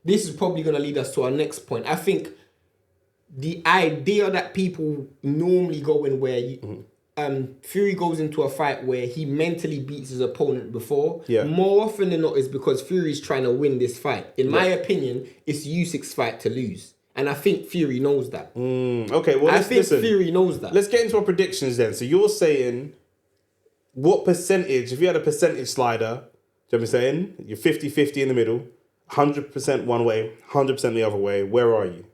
this is probably going to lead us to our next point. I think the idea that people normally go in where Fury goes into a fight where he mentally beats his opponent before, more often than not is because Fury's trying to win this fight. In my opinion, it's Usyk's fight to lose. And I think Fury knows that. Okay, well, I think Fury knows that. Let's get into our predictions then. So you're saying, what percentage, if you had a percentage slider, do you know what I'm saying? You're 50-50 in the middle, 100% one way, 100% the other way. Where are you?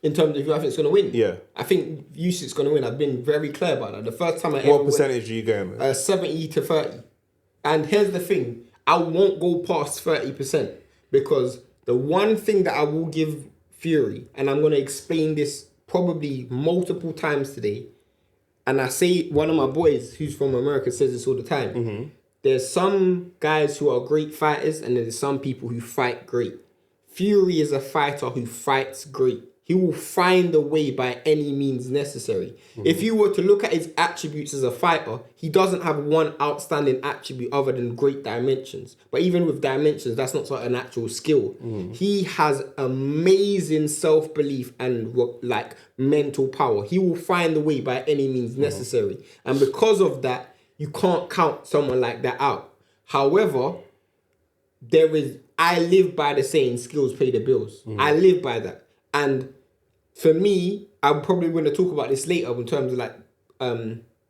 In terms of who I think is going to win? Yeah. I think Usyk's going to win. I've been very clear about that. The first time What percentage are you going with? 70-30. And here's the thing. I won't go past 30% because the one thing that I will give Fury, and I'm going to explain this probably multiple times today, and I say one of my boys who's from America says this all the time. There's some guys who are great fighters and there's some people who fight great. Fury is a fighter who fights great. He will find a way by any means necessary. If you were to look at his attributes as a fighter, he doesn't have one outstanding attribute other than great dimensions. But even with dimensions, that's not sort of an actual skill. He has amazing self-belief and like mental power. He will find a way by any means necessary. And because of that, you can't count someone like that out. However, I live by the saying, skills pay the bills. I live by that. And for me, I'm probably going to talk about this later in terms of like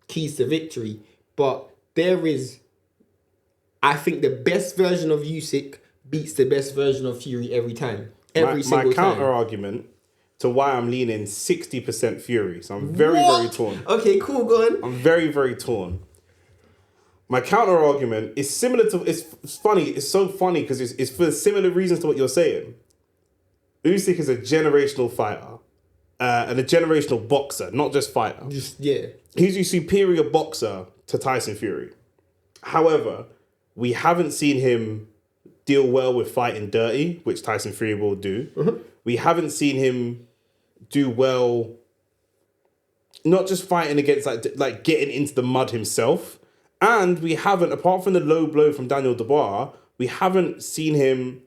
keys to victory. But I think the best version of Usyk beats the best version of Fury every time. Every single time. My counter argument to why I'm leaning 60% Fury. So I'm very torn. Okay, cool, go on. I'm very, very torn. My counter argument is similar to, it's funny, it's so funny because it's for similar reasons to what you're saying. Usyk is a generational fighter and a generational boxer, not just fighter. He's a superior boxer to Tyson Fury. However, we haven't seen him deal well with fighting dirty, which Tyson Fury will do. We haven't seen him do well, not just fighting against like getting into the mud himself. And we haven't, apart from the low blow from Daniel Dubois, we haven't seen him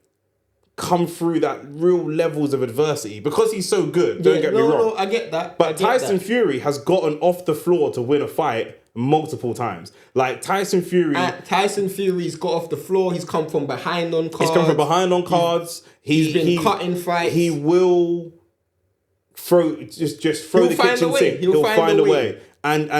come through that real levels of adversity because he's so good. Don't get me wrong. No, I get that. But Tyson Fury has gotten off the floor to win a fight multiple times. Like Tyson Fury's got off the floor. He's come from behind on cards. He's been cutting fights. He will throw the kitchen sink. He'll find a way. And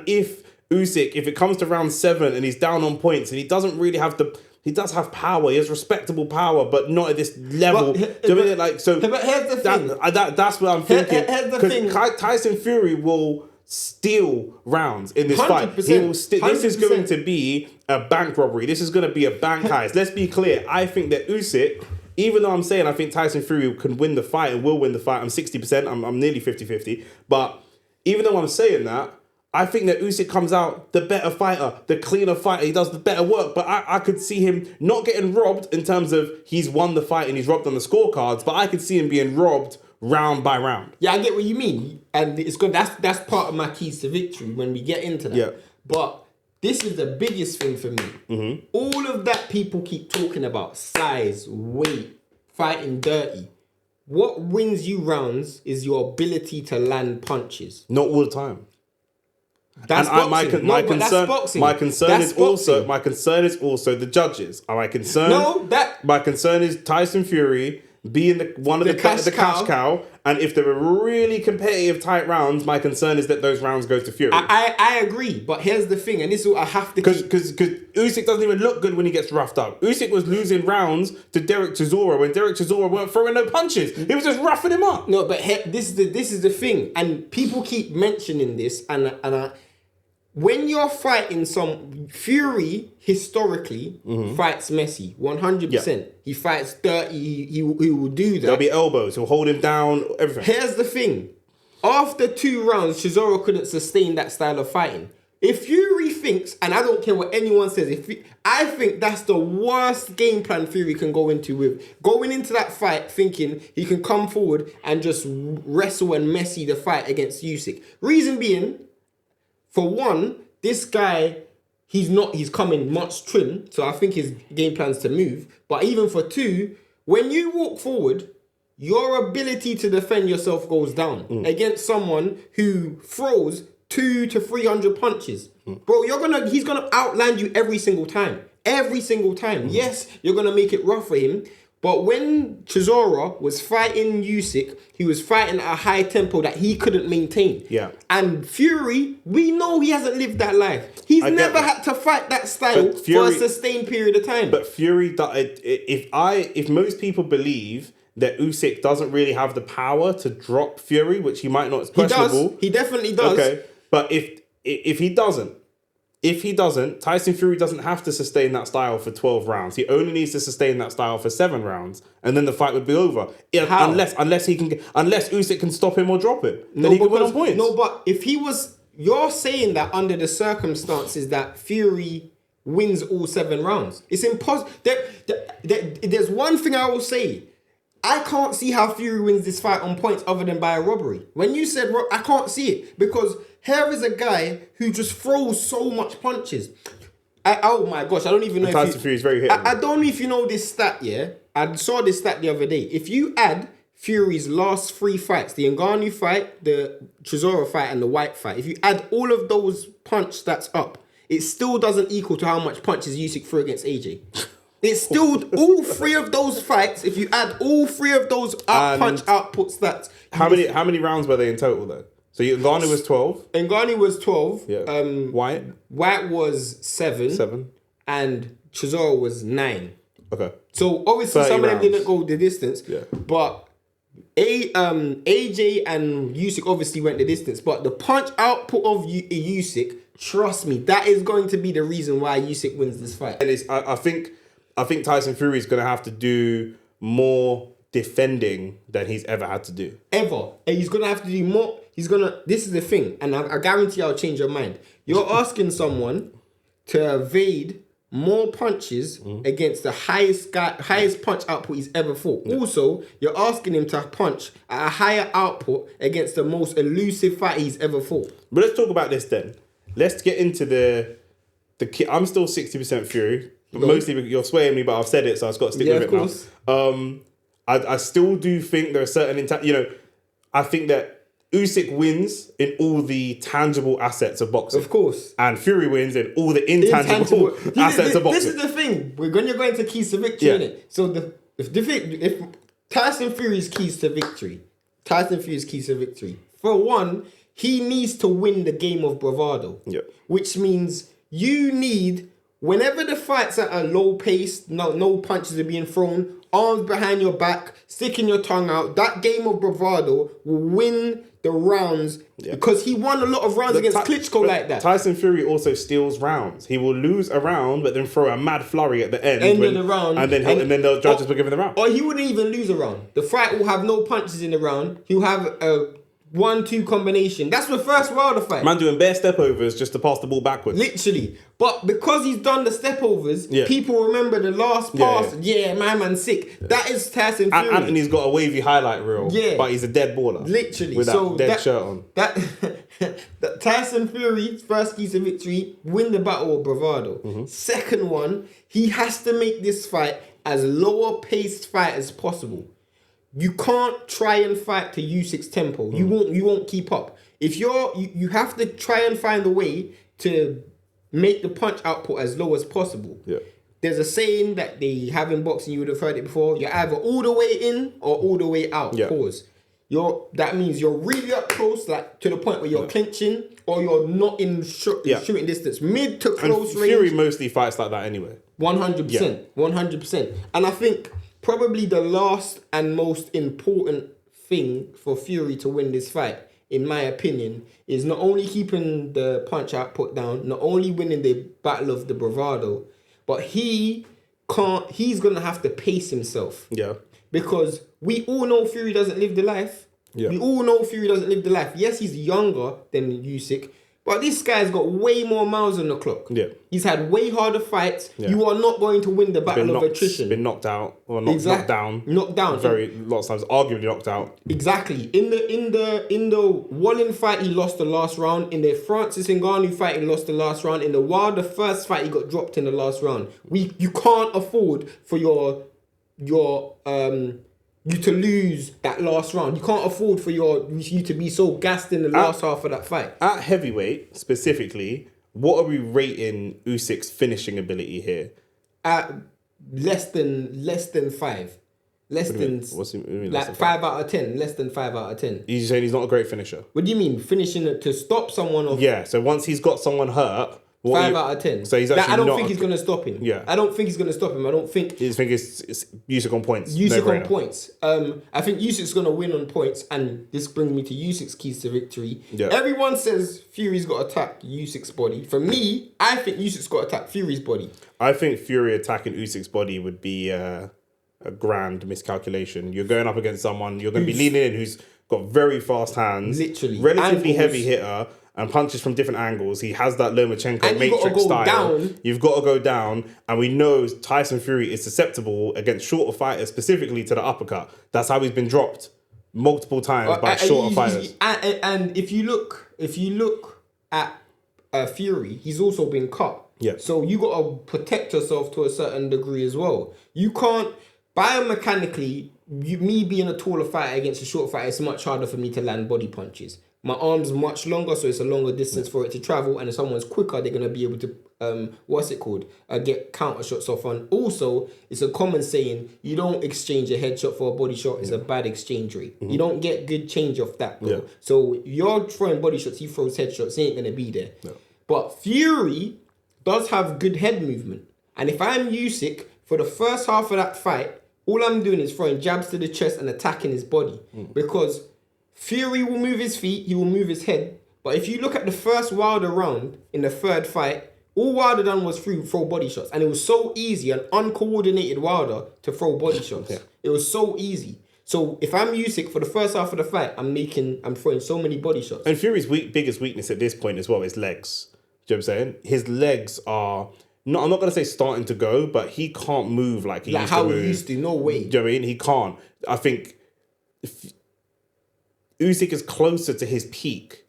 if Usyk, if it comes to round 7 and he's down on points and he doesn't really have he does have power. He has respectable power, but not at this level. But here's the thing. That's what I'm thinking. Here's the thing. Tyson Fury will steal rounds in this fight. He will this is going to be a bank robbery. This is going to be a bank heist. Let's be clear. I think that Usyk, even though I'm saying I think Tyson Fury can win the fight and will win the fight, I'm 60%. I'm nearly 50-50. But even though I'm saying that, I think that Usyk comes out the better fighter, the cleaner fighter. He does the better work. But I could see him not getting robbed in terms of he's won the fight and he's robbed on the scorecards. But I could see him being robbed round by round. Yeah, I get what you mean. And it's good. That's part of my keys to victory when we get into that. Yeah. But this is the biggest thing for me. All of that people keep talking about, size, weight, fighting dirty. What wins you rounds is your ability to land punches. Not all the time. That's boxing. My concern is also the judges. My concern is Tyson Fury being the cash cow. And if there are really competitive tight rounds, my concern is that those rounds go to Fury. I agree, but here's the thing, and this is what I have to because Usyk doesn't even look good when he gets roughed up. Usyk was losing rounds to Derek Chisora when Derek Chisora weren't throwing no punches. He was just roughing him up. No, but this is the thing, and people keep mentioning this, and when you're fighting Fury historically fights messy, 100%. He fights dirty. He will do that. There'll be elbows. He'll hold him down. Everything. Here's the thing: after 2 rounds, Chisora couldn't sustain that style of fighting. If Fury thinks, and I don't care what anyone says, I think that's the worst game plan Fury can go into that fight thinking he can come forward and just wrestle and messy the fight against Usyk. Reason being, for one, this guy, he's coming much trim, so I think his game plan's to move. But even for 2, when you walk forward, your ability to defend yourself goes down against someone who throws 200 to 300 punches. Bro, he's gonna outland you every single time. Every single time. Yes, you're gonna make it rough for him. But when Chisora was fighting Usyk, he was fighting at a high tempo that he couldn't maintain. Yeah. And Fury, we know he hasn't lived that life. He's never had to fight that style for a sustained period of time. But Fury, if most people believe that Usyk doesn't really have the power to drop Fury, which he might not, it's questionable. He does. He definitely does. Okay. But if he doesn't, Tyson Fury doesn't have to sustain that style for 12 rounds. He only needs to sustain that style for 7 rounds, and then the fight would be over. Unless Usyk can stop him or drop him, then he can win on points. No, but if he was, you're saying that under the circumstances that Fury wins all 7 rounds, it's impossible. There's one thing I will say. I can't see how Fury wins this fight on points other than by a robbery. When you said I can't see it, because here is a guy who just throws so much punches. Oh my gosh, I don't even know Tyson Fury is very hit. I don't know if you know this stat, yeah? I saw this stat the other day. If you add Fury's last 3 fights, the Ngannou fight, the Chisora fight, and the White fight, if you add all of those punch stats up, it still doesn't equal to how much punches Usyk threw against AJ. It's still all 3 of those fights. If you add all 3 of those punch output stats, how many rounds were they in total though? So Ngannou was 12. Ngannou was 12. Yeah. White was 7. And Chisora was 9. Okay. So obviously some of them rounds. didn't go the distance. Yeah. But AJ and Usyk obviously went the distance. But the punch output of Usyk, trust me, that is going to be the reason why Usyk wins this fight. And I think Tyson Fury is going to have to do more defending than he's ever had to do. Ever. And he's going to have to do more. This is the thing, and I guarantee I'll change your mind. You're asking someone to evade more punches against the highest punch output he's ever fought. Yeah. Also, you're asking him to punch at a higher output against the most elusive fight he's ever fought. But let's talk about this then. Let's get into the I'm still 60% Fury. Mostly because you're swaying me, but I've said it, so I've got to stick with it course. Now. I still do think there are certain... I think that Usyk wins in all the tangible assets of boxing. Of course. And Fury wins in all the intangible assets of boxing. This is the thing. When you're going to keys to victory, innit? So if Tyson Fury's keys to victory, for one, he needs to win the game of bravado. Yep. Which means you need... Whenever the fight's at a low pace, no punches are being thrown, arms behind your back, sticking your tongue out, that game of bravado will win the rounds because he won a lot of rounds against Klitschko like that. Tyson Fury also steals rounds. He will lose a round, but then throw a mad flurry at the end of the round, and then the judges will give him the round. Or he wouldn't even lose a round. The fight will have no punches in the round. He'll have a 1-2 combination. That's the first round of fight. Man doing bare step overs just to pass the ball backwards. Literally. But because he's done the step overs, people remember the last pass. Yeah, my man's sick. Yeah. That is Tyson Fury. And Anthony's got a wavy highlight reel. Yeah. But he's a dead baller. Literally. With that dead shirt on. That Tyson Fury's first key to victory, win the battle of bravado. Mm-hmm. Second one, he has to make this fight as lower paced fight as possible. You can't try and fight to Usyk's tempo. You won't keep up. If you have to try and find a way to make the punch output as low as possible. Yeah. There's a saying that they have in boxing, you would have heard it before. You're either all the way in or all the way out. Yeah. Pause. That means you're really up close, like to the point where you're clinching, or you're not in shooting distance. Mid to close range. Fury mostly fights like that anyway. 100%. 100%. And I think probably the last and most important thing for Fury to win this fight, in my opinion, is not only keeping the punch output down, not only winning the battle of the bravado, but he's going to have to pace himself. Yeah. Because we all know Fury doesn't live the life. Yeah. We all know Fury doesn't live the life. Yes, he's younger than Usyk, but this guy's got way more miles on the clock. Yeah. He's had way harder fights. Yeah. You are not going to win the battle of attrition. Been knocked out or knocked down. Knocked down. Lots of times, arguably knocked out. Exactly. In the Wallin fight, he lost the last round. In the Francis Ngannou fight, he lost the last round. In the Wilder first fight, he got dropped in the last round. You can't afford for your you to lose that last round. You can't afford for you to be so gassed in the last half of that fight. At heavyweight, specifically, what are we rating Usyk's finishing ability here? At less than 5. Less than What do you mean like less than 5 out of 10. Less than 5 out of 10. You're saying he's not a great finisher? What do you mean finishing it to stop someone off? Yeah, so once he's got someone hurt... 5 out of 10. So he's actually I don't not think he's going to stop him. Yeah. I don't think he's going to stop him. I don't think... You think it's Usyk on points? Usyk on points. I think Usyk's going to win on points, and this brings me to Usyk's keys to victory. Yeah. Everyone says Fury's got to attack Usyk's body. For me, I think Usyk's got to attack Fury's body. I think Fury attacking Usyk's body would be a grand miscalculation. You're going up against someone, you're going to be leaning in, who's got very fast hands. Literally. Relatively Angles. heavy hitter. And punches from different angles. He has that Lomachenko And you gotta matrix go style. down. You've got to go down. And we know Tyson Fury is susceptible against shorter fighters, specifically to the uppercut. That's how he's been dropped multiple times by shorter fighters. And if you look at Fury, he's also been cut. Yeah. So you got to protect yourself to a certain degree as well. You can't biomechanically. Me being a taller fighter against a short fighter, it's much harder for me to land body punches. My arm's much longer, so it's a longer distance for it to travel. And if someone's quicker, they're gonna be able to get counter shots off. And also, it's a common saying: you don't exchange a headshot for a body shot. It's a bad exchange rate. You don't get good change off that, bro. Yeah. So you're throwing body shots, he throws headshots. He ain't gonna be there. No. But Fury does have good head movement, and if I'm Usyk for the first half of that fight, all I'm doing is throwing jabs to the chest and attacking his body because Fury will move his feet, he will move his head. But if you look at the first Wilder round in the third fight, all Wilder done was throw body shots. And it was so easy, an uncoordinated Wilder to throw body shots. Yeah. It was so easy. So if I'm Usyk for the first half of the fight, I'm throwing so many body shots. And Fury's biggest weakness at this point as well is legs. Do you know what I'm saying? His legs are... No, I'm not going to say starting to go, but he can't move like he used to move. He used to, no way. Do you know what I mean? He can't. I think Usyk is closer to his peak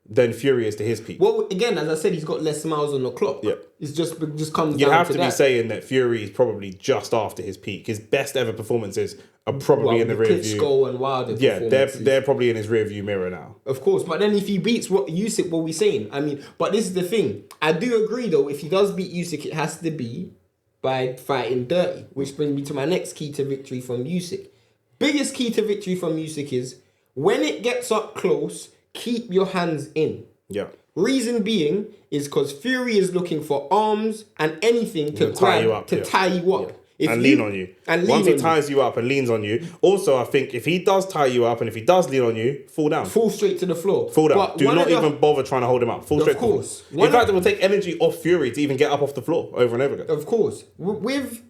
than Fury is to his peak. Well, again, as I said, he's got less miles on the clock. Yeah. It's just comes You'd down have to to that. be saying that Fury is probably just after his peak. His best ever performances are probably in the rear view. Klitschko and Wilder They're probably in his rear view mirror now. Of course, but then if he beats Usyk, what we saying? I mean, but this is the thing. I do agree though. If he does beat Usyk, it has to be by fighting dirty, which brings me to my next key to victory from Usyk. Biggest key to victory from Usyk is when it gets up close, keep your hands in. Yeah. Reason being is because Fury is looking for arms and anything to tie you up. tie you up. Yeah. Lean on you. Once he ties you up and leans on you. Also, I think if he does tie you up and if he does lean on you, fall down. Fall straight to the floor. Fall down. But Do not even bother trying to hold him up. Fall straight to the floor. In fact, it will take energy off Fury to even get up off the floor over and over again. Of course. With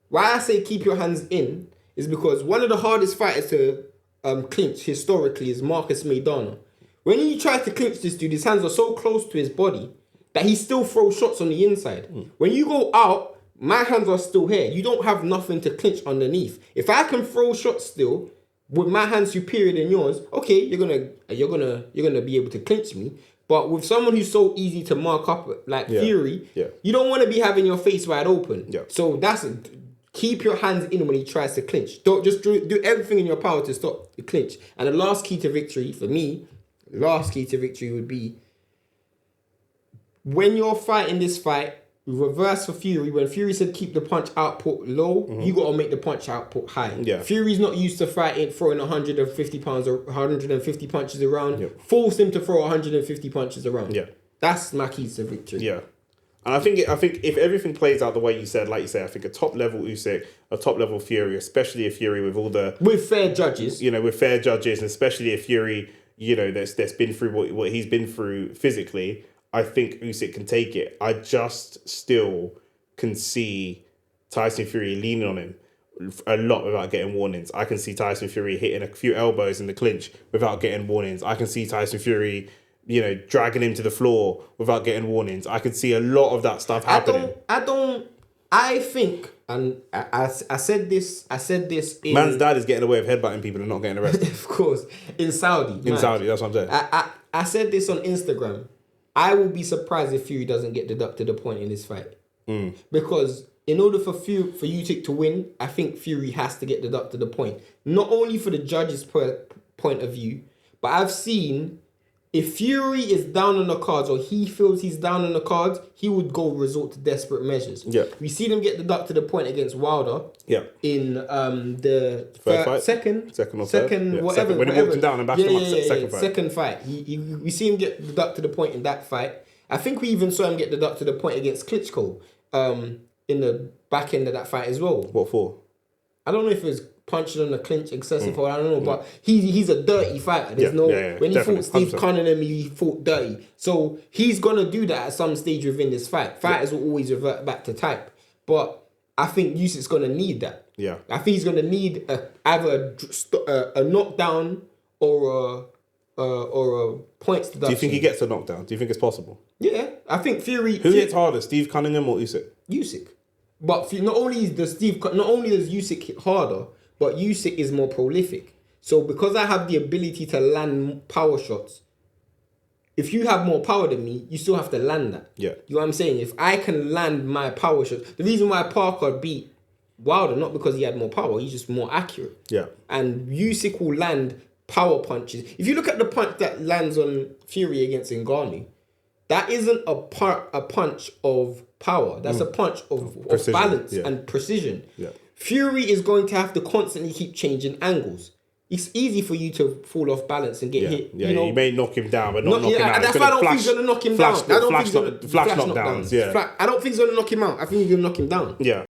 why I say keep your hands in is because one of the hardest fighters to clinch historically is Marcus Maidana. When he tries to clinch this dude, his hands are so close to his body that he still throws shots on the inside. When you go out, my hands are still here. You don't have nothing to clinch underneath. If I can throw shots still with my hands superior than yours, okay, you're gonna be able to clinch me. But with someone who's so easy to mark up like Fury, you don't want to be having your face wide open. Yeah. So keep your hands in when he tries to clinch. Don't just do everything in your power to stop the clinch. And the last key to victory for me, would be when you're fighting this fight, reverse for Fury. When Fury said keep the punch output low, you got to make the punch output high. Yeah. Fury's not used to fighting, throwing 150 pounds or 150 punches around. Yeah. Force him to throw 150 punches around. Yeah. That's my keys to victory. Yeah. And I think if everything plays out the way you said, like you say, I think a top level Usyk, a top level Fury, especially a Fury with fair judges, with fair judges, and especially a Fury, that's been through what he's been through physically. I think Usyk can take it. I just still can see Tyson Fury leaning on him a lot without getting warnings. I can see Tyson Fury hitting a few elbows in the clinch without getting warnings. I can see Tyson Fury, dragging him to the floor without getting warnings. I can see a lot of that stuff happening. I think, and I said this in... Man's dad is getting away with headbutting people and not getting arrested. Of course. In Saudi. Saudi, that's what I'm saying. I said this on Instagram. I will be surprised if Fury doesn't get deducted a point in this fight. Because in order for Usyk to win, I think Fury has to get deducted a point. Not only for the judges' point of view, but I've seen if Fury is down on the cards or he feels he's down on the cards, he would go resort to desperate measures. Yeah. We see them get deducted a point against Wilder. Yeah. In the Third fight? second or third? Yeah, whatever. second. When he walked him down and bashed him up, second fight. Second fight. We see him get deducted a point in that fight. I think we even saw him get deducted a point against Klitschko in the back end of that fight as well. What for? I don't know if it was punching on the clinch excessive or I don't know, but he's a dirty fighter. There's when he fought Steve 100%. Cunningham, he fought dirty. So he's gonna do that at some stage within this fight. Fighters will always revert back to type, but I think Usyk's gonna need that. Yeah. I think he's gonna need either a knockdown or a points deduction. Do you think he gets a knockdown? Do you think it's possible? Yeah, I think Fury. Who hits harder, Steve Cunningham or Usyk? Usyk. But not only does Usyk hit harder, but Usyk is more prolific. So because I have the ability to land power shots, if you have more power than me, you still have to land that. Yeah. You know what I'm saying? If I can land my power shots, the reason why Parker beat Wilder, not because he had more power, he's just more accurate. Yeah. And Usyk will land power punches. If you look at the punch that lands on Fury against Ngannou, that isn't a punch of power. That's a punch of balance and precision. Yeah. Fury is going to have to constantly keep changing angles. It's easy for you to fall off balance and get hit. Yeah, you know? you may knock him down, but not knock him out. That's why I don't think he's going to knock him down. I don't think he's going to flash knockdowns. Yeah. I don't think he's going to knock him out. I think he's going to knock him down. Yeah.